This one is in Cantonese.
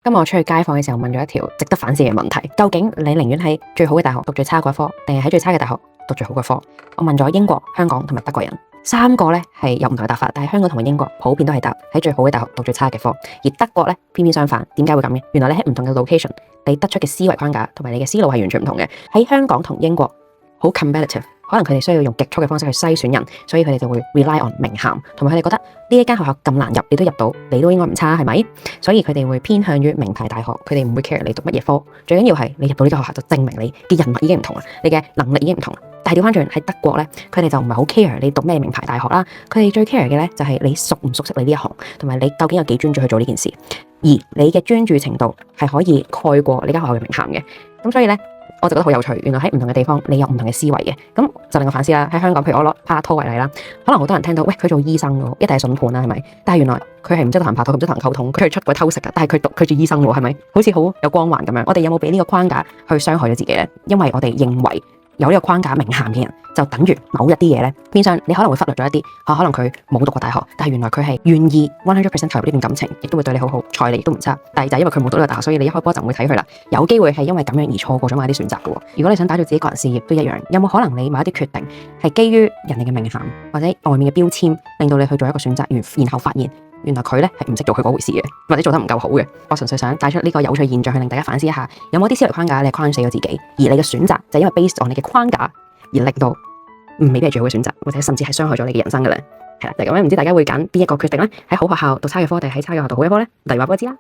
今日我出去街訪嘅時候問咗一條值得反思嘅問題，究竟你寧願喺最好嘅大學讀最差嗰一科，定係喺最差嘅大學讀最好嘅科？我問咗英國、香港同埋德國人，3個咧係有唔同嘅答法，但係香港同埋英國普遍都係答喺最好嘅大學讀最差嘅科，而德國咧偏偏相反。點解會咁嘅？原來你喺唔同嘅 location，你得出嘅思維框架同埋你嘅思路係完全唔同嘅。喺香港同英國好 competitive。可能佢哋需要用極速嘅方式去篩選人，所以佢哋就會 rely on 名校，同埋佢哋覺得呢一間學校咁難入，你都入到，你都應該唔差，係咪？所以佢哋會偏向於名牌大學，佢哋唔會 care 你讀乜嘢科，最緊要係你入到呢間學校就證明你嘅人物已經唔同啦，你嘅能力已經唔同啦。但係調翻轉喺德國咧，佢哋就唔係好 care 你讀咩名牌大學啦，佢哋最 care 嘅咧就係你熟唔熟悉你呢一行，同埋你究竟有幾專注去做呢件事，而你嘅專注程度係可以蓋過呢間學校嘅名銜嘅。咁所以咧，我就覺得好有趣，原來喺唔同嘅地方，你有唔同嘅思維嘅，咁就令我反思啦。喺香港，譬如我攞拍拖為例啦，可能好多人聽到，喂，佢做醫生嘅，一定係筍盤啦，係咪？但係原來佢係唔識同人拍拖，唔識同人溝通，佢係出軌偷食嘅，但係佢做醫生喎，係咪？好似好有光環咁樣。我哋有冇俾呢個框架去傷害咗自己咧？因為我哋認為有呢個框架名銜嘅人，就等於某一啲嘢咧，變相你可能會忽略咗一啲，可能佢冇讀過大學，但係原來佢係願意 100% 投入呢段感情，亦都會對你好好，睬你亦都唔差。但係就係因為佢冇讀呢個大學，所以你一開波就唔會睇佢啦。有機會係因為咁樣而錯過咗某啲選擇嘅。如果你想打造自己個人事業都一樣，有冇可能你某一啲決定係基於人哋嘅名銜或者外面嘅標籤，令到你去做一個選擇，然後發現原來佢咧係唔識做佢嗰回事嘅，或者做得唔夠好嘅。我純粹想帶出呢個有趣現象，去令大家反思一下，有冇啲思維框架你係框死咗自己，而你嘅選擇就因為 based on 你嘅框架而令到未必係最好嘅選擇，或者甚至係傷害咗你嘅人生嘅咧。係啦，就係咁樣，唔知大家會揀邊一個決定咧？喺好學校讀差嘅科，定喺差嘅學校讀好嘅科咧？例如話俾我知啦。